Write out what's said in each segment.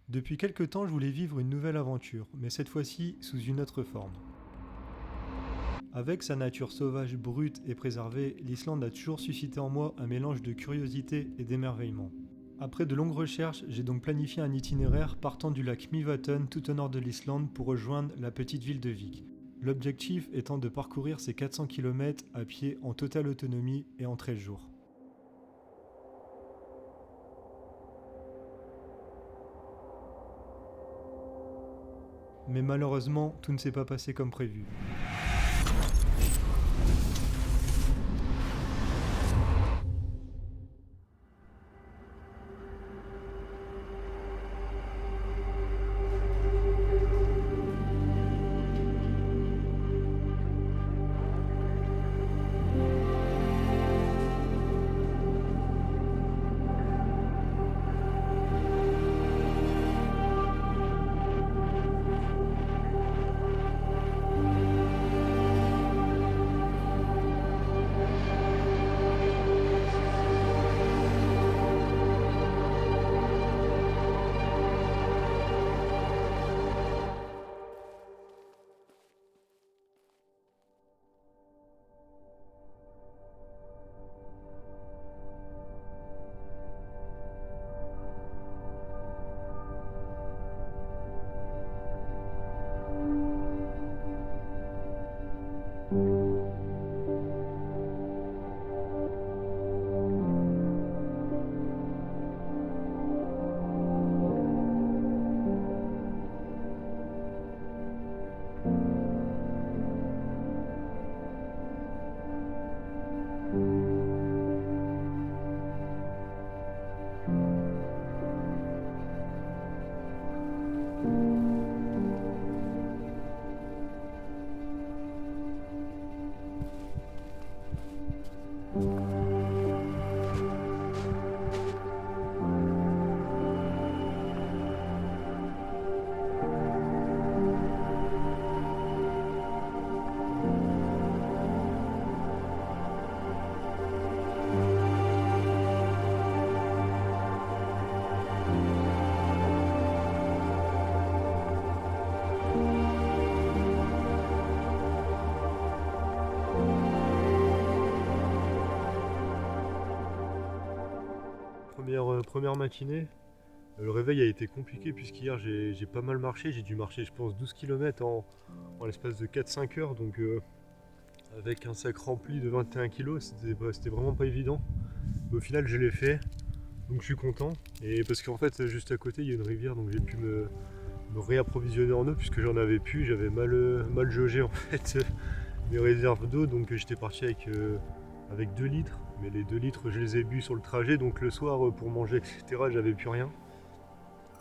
Depuis quelque temps, je voulais vivre une nouvelle aventure, mais cette fois-ci sous une autre forme. Avec sa nature sauvage, brute et préservée, l'Islande a toujours suscité en moi un mélange de curiosité et d'émerveillement. Après de longues recherches, j'ai donc planifié un itinéraire partant du lac Mývatn tout au nord de l'Islande pour rejoindre la petite ville de Vík. L'objectif étant de parcourir ces 400 km à pied en totale autonomie et en 13 jours. Mais malheureusement, tout ne s'est pas passé comme prévu. Première matinée, le réveil a été compliqué puisqu'hier j'ai pas mal marché, j'ai dû marcher je pense 12 km en l'espace de 4-5 heures, donc avec un sac rempli de 21 kg, c'était vraiment pas évident. Mais au final je l'ai fait, donc je suis content, et parce qu'en fait juste à côté il y a une rivière, donc j'ai pu me réapprovisionner en eau puisque j'en avais plus, j'avais mal jaugé en fait mes réserves d'eau, donc j'étais parti avec 2 litres, mais les 2 litres je les ai bu sur le trajet, donc le soir pour manger etc j'avais plus rien.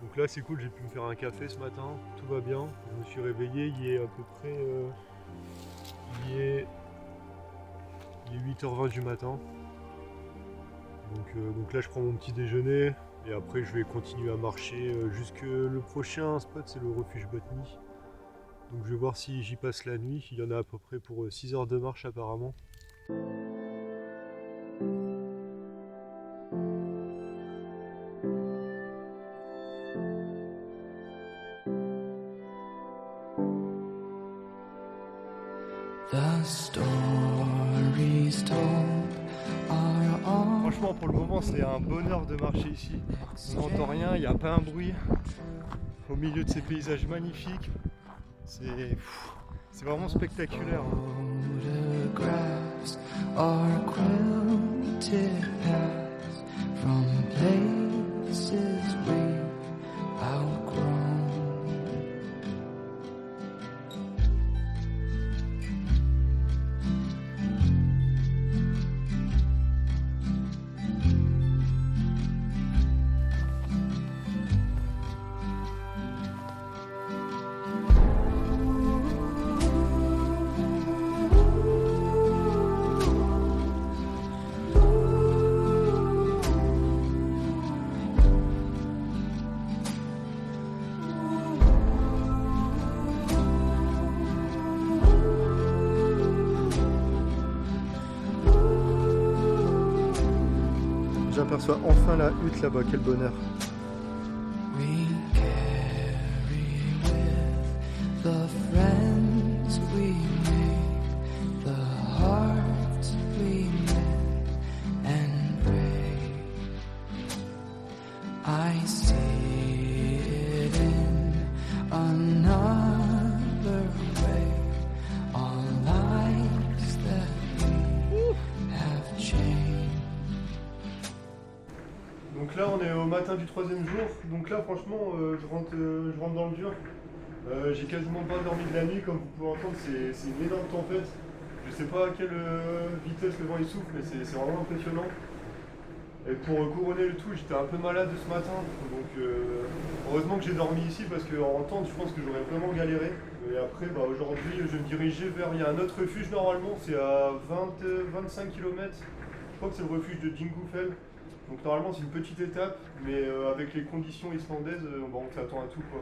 Donc là c'est cool, j'ai pu me faire un café ce matin, tout va bien, je me suis réveillé, il est à peu près il est 8h20 du matin. Donc là je prends mon petit déjeuner et après je vais continuer à marcher jusque le prochain spot, c'est le refuge Botny. Donc je vais voir si j'y passe la nuit, il y en a à peu près pour 6 heures de marche apparemment. Franchement pour le moment c'est un bonheur de marcher ici, on n'entend rien, il n'y a pas un bruit, au milieu de ces paysages magnifiques, c'est vraiment spectaculaire. J'aperçois enfin la hutte là-bas, quel bonheur. We care. in another way. Our lives that we have changed. Donc là on est au matin du 3e jour, donc là franchement je rentre dans le dur. J'ai quasiment pas dormi de la nuit, comme vous pouvez entendre, c'est une énorme tempête. Je sais pas à quelle vitesse le vent il souffle, mais c'est vraiment impressionnant. Et pour couronner le tout, j'étais un peu malade ce matin, donc heureusement que j'ai dormi ici parce qu'en tente je pense que j'aurais vraiment galéré. Et après aujourd'hui je vais me diriger vers, il y a un autre refuge normalement, c'est à 25 km, je crois que c'est le refuge de Dinghoufel. Donc normalement c'est une petite étape, mais avec les conditions islandaises, on s'attend à tout quoi.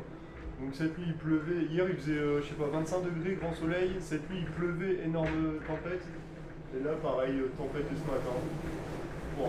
Donc cette nuit il pleuvait, hier il faisait je sais pas 25 degrés, grand soleil, cette nuit il pleuvait, énorme tempête. Et là pareil, tempête de ce matin. Wow.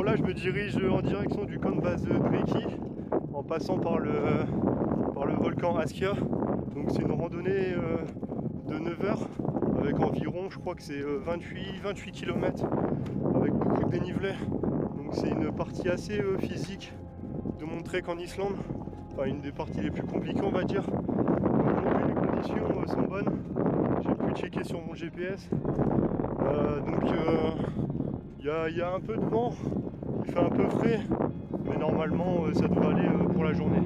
Là je me dirige en direction du camp de base Dreki en passant par le volcan Askja. Donc c'est une randonnée de 9 heures avec environ, je crois que c'est 28 km avec beaucoup de dénivelé. Donc c'est une partie assez physique de mon trek en Islande, enfin une des parties les plus compliquées on va dire. Aujourd'hui les conditions sont bonnes, j'ai pu checker sur mon GPS. Il y a un peu de vent. Il fait un peu frais, mais normalement ça devrait aller pour la journée.